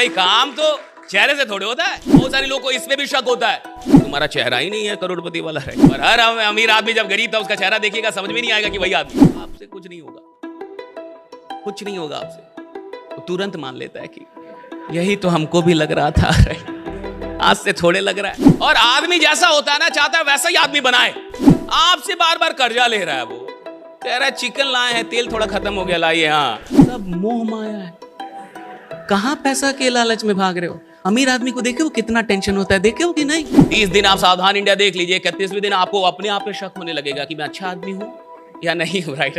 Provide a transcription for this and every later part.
भाई काम तो चेहरे से थोड़े होता है। बहुत सारे लोगों को इसमें भी शक होता है तुम्हारा चेहरा ही नहीं है करोड़पति वाला है। और हर अमीर आदमी जब गरीब था उसका चेहरा देखिएगा समझ में नहीं आएगा कि वही आदमी। आपसे कुछ नहीं होगा, कुछ नहीं होगा आपसे। तो तुरंत मान लेता है कि यही तो हमको भी लग रहा था, आज से थोड़े लग रहा है। और आदमी जैसा होता है ना चाहता है वैसा ही आदमी बनाए। आपसे बार बार कर्जा ले रहा है, वो कह रहा है चिकन लाए हैं तेल थोड़ा खत्म हो गया लाइए। हाँ सब मोह माया है। कहां पैसा के लालच में भाग रहे हो। अमीर आदमी को देखे वो कितना टेंशन होता है, देखे हो कि नहीं। 30 दिन आप सावधान इंडिया देख लीजिए, 31वें दिन आपको अपने आप पे शक होने लगेगा कि मैं अच्छा आदमी हूं या नहीं हूं। राइट।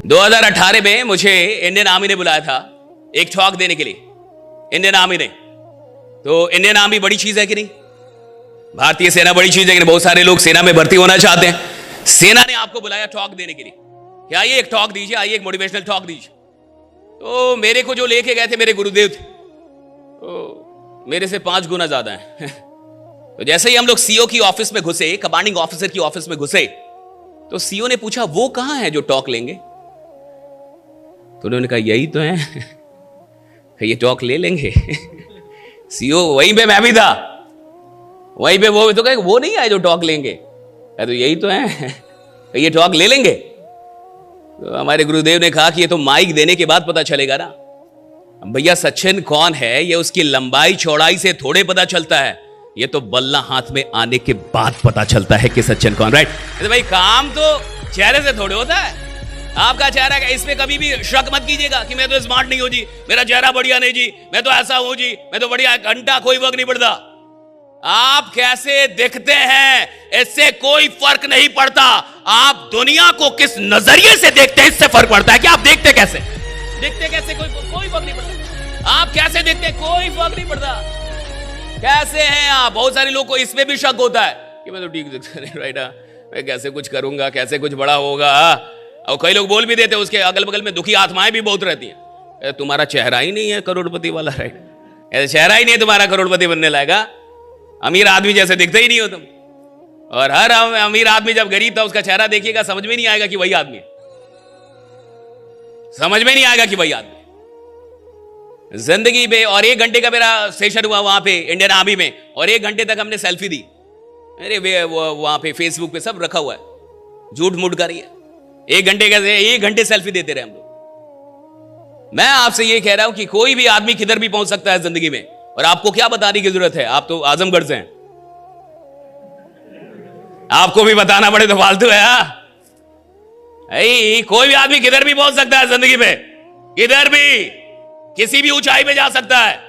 2018 में मुझे इंडियन आर्मी ने बुलाया था एक टॉक देने के लिए। इंडियन आर्मी ने, तो इंडियन आर्मी बड़ी चीज है कि नहीं, भारतीय सेना बड़ी चीज है कि नहीं। बहुत सारे लोग सेना में भर्ती होना चाहते हैं। सेना ने आपको बुलाया टॉक देने के लिए कि आइए एक टॉक दीजिए, आइए एक मोटिवेशनल टॉक दीजिए। तो मेरे को जो लेके गए थे मेरे गुरुदेव थे, तो मेरे से 5 गुना ज्यादा है। तो जैसे ही हम लोग सीओ की ऑफिस में घुसे, कमांडिंग ऑफिसर की ऑफिस में घुसे, तो सीओ ने पूछा वो कहां है जो टॉक लेंगे। तो उन्होंने कहा यही तो है, ये टॉक ले लेंगे। सीओ वहीं पे मैं भी था, वहीं पे वो तो कहे वो नहीं आए जो टॉक लेंगे। तो यही तो है, ये टॉक ले लेंगे। तो हमारे गुरुदेव ने कहा कि ये तो माइक देने के बाद पता चलेगा ना भैया सचिन कौन है, ये उसकी लंबाई चौड़ाई से थोड़े पता चलता है, ये तो बल्ला हाथ में आने के बाद पता चलता है कि सचिन कौन। राइट। तो भाई काम तो चेहरे से थोड़े होता है। आपका चेहरा क्या, इसमें कभी भी शक मत कीजिएगा कि मैं तो स्मार्ट नहीं हूं जी, मेरा चेहरा बढ़िया नहीं जी, मैं तो ऐसा हूं जी, मैं तो बढ़िया, घंटा कोई फर्क नहीं पड़ता। आप कैसे दिखते हैं इससे कोई फर्क नहीं पड़ता। आप दुनिया को किस नजरिए से देखते हैं इससे फर्क पड़ता है कि आप देखते कैसे कोई फर्क नहीं पड़ता। आप कैसे देखते कोई फर्क नहीं पड़ता। कैसे हैं आप। बहुत सारे लोगों को इसमें भी शक होता है कि मैं तो ठीक दिखता नहीं। राइट। मैं कैसे कुछ करूंगा, कैसे कुछ बड़ा होगा। और कई लोग बोल भी देते हैं उसके अगल बगल में दुखी आत्माएं भी बहुत रहती हैं, तुम्हारा चेहरा ही नहीं है करोड़पति वाला। राइट। ऐसे चेहरा ही नहीं है तुम्हारा करोड़पति बनने लायक, अमीर आदमी जैसे दिखते ही नहीं हो तुम। और हर अमीर आदमी जब गरीब था उसका चेहरा देखिएगा समझ में नहीं आएगा कि वही आदमी है, समझ में नहीं आएगा कि वही आदमी जिंदगी में। और 1 घंटे का मेरा सेशन हुआ वहां पे इंडियन आर्मी में, और 1 घंटे तक हमने सेल्फी दी। अरे वहां पे फेसबुक पे सब रखा हुआ है, झूठ मूठ कर रही है। 1 घंटे कैसे 1 घंटे सेल्फी देते रहे हम लोग। मैं आपसे ये कह रहा हूं कि कोई भी आदमी किधर भी पहुंच सकता है जिंदगी में, और आपको क्या बताने की जरूरत है। आप तो आजमगढ़ से हैं, आपको भी बताना पड़े तो फालतू है। कोई भी आदमी किधर भी पहुंच सकता है जिंदगी में, किधर भी किसी भी ऊंचाई पे जा सकता है।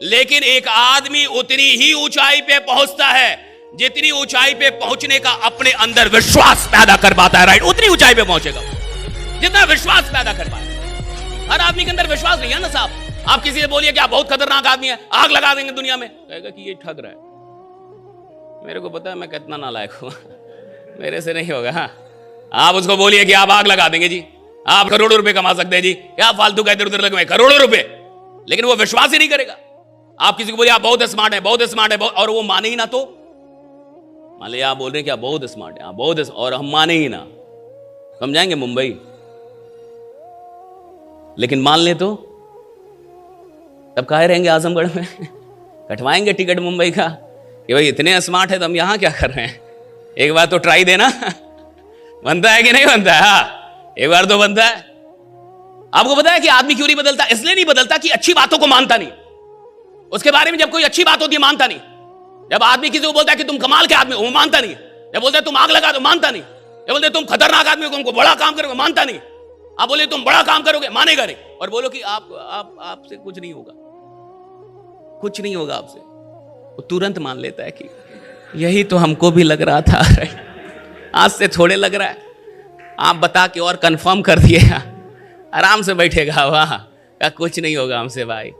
लेकिन एक आदमी उतनी ही ऊंचाई पे पहुंचता है जितनी ऊंचाई पे पहुंचने का अपने अंदर विश्वास पैदा कर पाता है। राइट। उतनी ऊंचाई पे पहुंचेगा जितना विश्वास पैदा कर पाए। हर आदमी के अंदर विश्वास नहीं है ना साहब। आप किसी से बोलिए कि आप बहुत खतरनाक आदमी है, आग लगा देंगे दुनिया में, कहेगा कि ये ठग रहा है। मेरे को पता है मैं कितना नालायक हूं, मेरे से नहीं होगा। हाँ। आप उसको बोलिए कि आप आग लगा देंगे जी, आप करोड़ों रुपए कमा सकते हैं जी, क्या फालतू का इधर उधर लगे करोड़ों रुपए, लेकिन वो विश्वास ही नहीं करेगा। आप किसी को बोलिए आप बहुत स्मार्ट है, बहुत स्मार्ट है, और वो माने ही ना, तो मान लिया आप बोल रहे हैं कि आप बहुत स्मार्ट है, आप बहुत, और हम माने ही ना, हम जाएंगे मुंबई। लेकिन मान ले तो तब काहे रहेंगे आजमगढ़ में। कटवाएंगे टिकट मुंबई का कि भाई इतने स्मार्ट है तो हम यहां क्या कर रहे हैं। एक बार तो ट्राई देना। बनता है कि नहीं बनता है। हाँ, एक बार तो बनता है। आपको पता है कि आदमी क्यों नहीं बदलता? इसलिए नहीं बदलता कि अच्छी बातों को मानता नहीं। उसके बारे में जब कोई अच्छी बात होती है मानता नहीं। जब आदमी किसी को बोलता है कि तुम कमाल के आदमी हो, वो मानता नहीं। जब बोलते तुम आग लगा दो, मानता नहीं। जब बोलते तुम खतरनाक आदमी हो, तुमको बड़ा काम करोगे, मानता नहीं। आप बोले तुम बड़ा काम करोगे, मानेगा नहीं। और बोलो कि आपसे कुछ नहीं होगा, कुछ नहीं होगा आपसे, वो तुरंत मान लेता है कि यही तो हमको भी लग रहा था, आज से थोड़े लग रहा है। आप बता के और कंफर्म कर दिए, आराम से बैठेगा वहां, कुछ नहीं होगा हमसे भाई।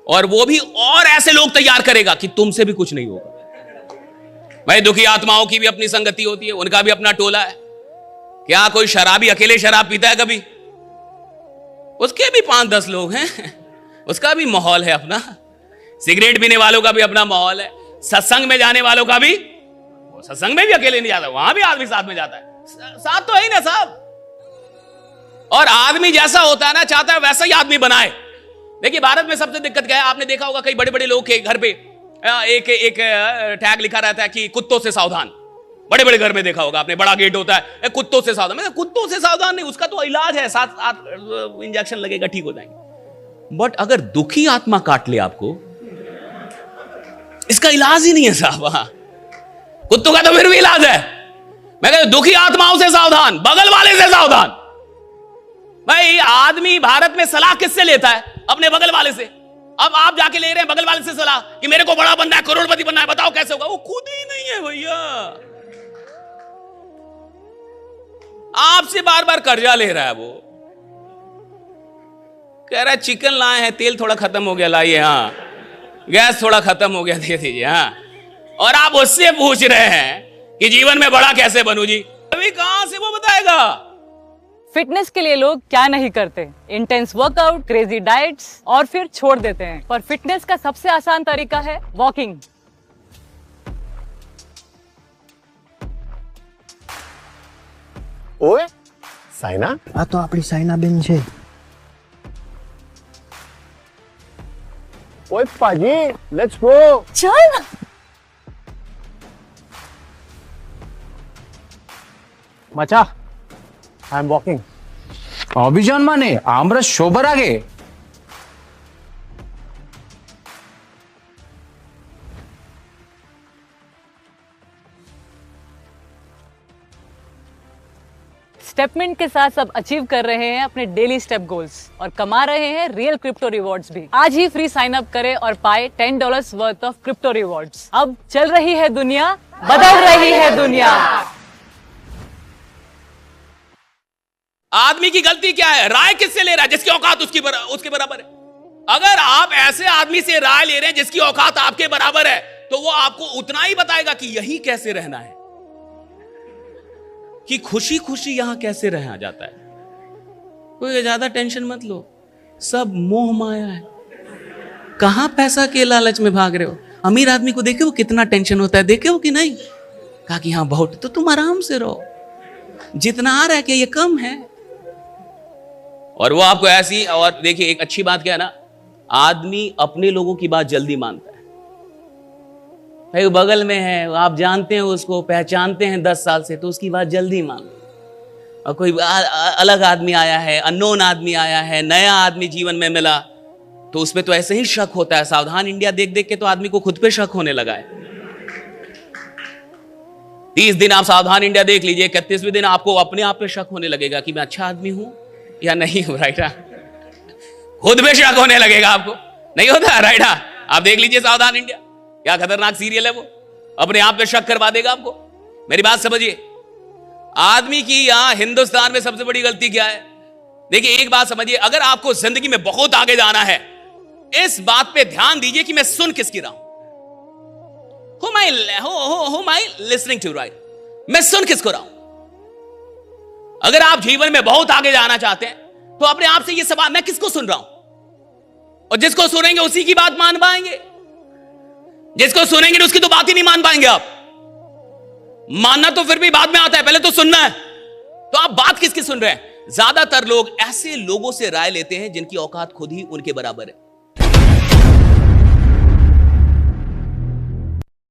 और वो भी और ऐसे लोग तैयार करेगा कि तुमसे भी कुछ नहीं होगा भाई। दुखी आत्माओं की भी अपनी संगति होती है, उनका भी अपना टोला है। क्या कोई शराबी अकेले शराब पीता है कभी? उसके भी 5-10 लोग हैं, उसका भी माहौल है अपना। सिगरेट पीने वालों का भी अपना माहौल है। सत्संग में जाने वालों का भी, वो सत्संग में भी अकेले नहीं जाता, वहां भी आदमी साथ में जाता है। साथ तो है ही ना साहब, और आदमी जैसा होता है ना, चाहता है वैसा ही आदमी बनाए। देखिए भारत में सबसे दिक्कत क्या है, आपने देखा होगा कई बड़े बड़े लोग के घर पे एक टैग लिखा रहता है कि कुत्तों से सावधान। बड़े बड़े घर में देखा होगा आपने, बड़ा गेट होता है, कुत्तों से सावधान। मतलब कुत्तों से सावधान नहीं, उसका तो इलाज है, 7 इंजेक्शन लगेगा, ठीक हो जाएंगे। बट अगर दुखी आत्मा काट ले आपको, इसका इलाज ही नहीं है साहब। वहां कुत्तों का तो फिर भी इलाज है। मैं कहता हूं दुखी आत्माओं से सावधान, बगल वाले से सावधान। भाई आदमी भारत में सलाह किससे लेता है? अपने बगल वाले से। अब आप जाके ले रहे हैं बगल वाले से सलाह कि मेरे को बड़ा बनना है, करोड़पति बनना है, बताओ कैसे होगा। वो खुद ही नहीं है भैया, आपसे बार बार कर्जा ले रहा है। वो कह रहा है चिकन लाए हैं, तेल थोड़ा खत्म हो गया, लाइए। हाँ, गैस थोड़ा खत्म हो गया, दे दीजिए। हाँ, और आप उससे पूछ रहे हैं कि जीवन में बड़ा कैसे बनूं जी? अभी कहां से वो बताएगा? फिटनेस के लिए लोग क्या नहीं करते, इंटेंस वर्कआउट, क्रेजी डाइट्स और फिर छोड़ देते हैं। पर फिटनेस का सबसे आसान तरीका है वॉकिंग। ओए साइना, આ તો આપણી સાયનાબેન છે. ओए पाजी, लेट्स गो. चल मचा, आई एम वॉकिंग. অভিযান মানে আমরা সবার আগে. स्टेपमिंट के साथ सब अचीव कर रहे हैं अपने डेली स्टेप गोल्स और कमा रहे हैं रियल क्रिप्टो रिवॉर्ड्स भी। आज ही फ्री साइन अप करें और पाए $10 वर्थ ऑफ क्रिप्टो रिवॉर्ड्स। अब चल रही है दुनिया, बदल रही है दुनिया। आदमी की गलती क्या है? राय किससे ले रहा है? जिसकी औकात उसके बराबर है। अगर आप ऐसे आदमी से राय ले रहे हैं जिसकी औकात आपके बराबर है, तो वो आपको उतना ही बताएगा कि यही कैसे रहना है, कि खुशी खुशी यहां कैसे रहा जाता है। कोई ज्यादा टेंशन मत लो, सब मोह माया है। कहां पैसा के लालच में भाग रहे हो? अमीर आदमी को देखे वो कितना टेंशन होता है, देखे हो कि नहीं? कहा कि हाँ बहुत, तो तुम आराम से रहो, जितना आ रहा है कि ये कम है। और वो आपको ऐसी, और देखिए एक अच्छी बात क्या है ना, आदमी अपने लोगों की बात जल्दी मानता है। भाई वो बगल में है, आप जानते हैं उसको, पहचानते हैं 10 साल से, तो उसकी बात जल्दी मान लो। और कोई अलग आदमी आया है, अननोन आदमी आया है, नया आदमी जीवन में मिला, तो उसमें तो ऐसे ही शक होता है। सावधान इंडिया देख देख के तो आदमी को खुद पे शक होने लगा है। 30 दिन आप सावधान इंडिया देख लीजिए, 31वें दिन आपको अपने आप पे शक होने लगेगा कि मैं अच्छा आदमी हूं या नहीं हूं। राइट, खुद पे शक होने लगेगा आपको, नहीं होता? राइट, आप देख लीजिए सावधान इंडिया, क्या खतरनाक सीरियल है वो, अपने आप पे शक करवा देगा आपको। मेरी बात समझिए, आदमी की यहां हिंदुस्तान में सबसे बड़ी गलती क्या है? देखिए एक बात समझिए, अगर आपको जिंदगी में बहुत आगे जाना है, इस बात पे ध्यान दीजिए कि मैं सुन किसकी रहा हूं। Who am I listening to, right? मैं सुन किसको रहा हूं। अगर आप जीवन में बहुत आगे जाना चाहते हैं, तो अपने आप से ये सवाल, मैं किसको सुन रहा हूं? और जिसको सुनेंगे उसी की बात मान पाएंगे, जिसको सुनेंगे उसकी तो बात ही नहीं मान पाएंगे आप। मानना तो फिर भी बाद में आता है, पहले तो सुनना है। तो आप बात किसकी सुन रहे हैं? ज्यादातर लोग ऐसे लोगों से राय लेते हैं जिनकी औकात खुद ही उनके बराबर है।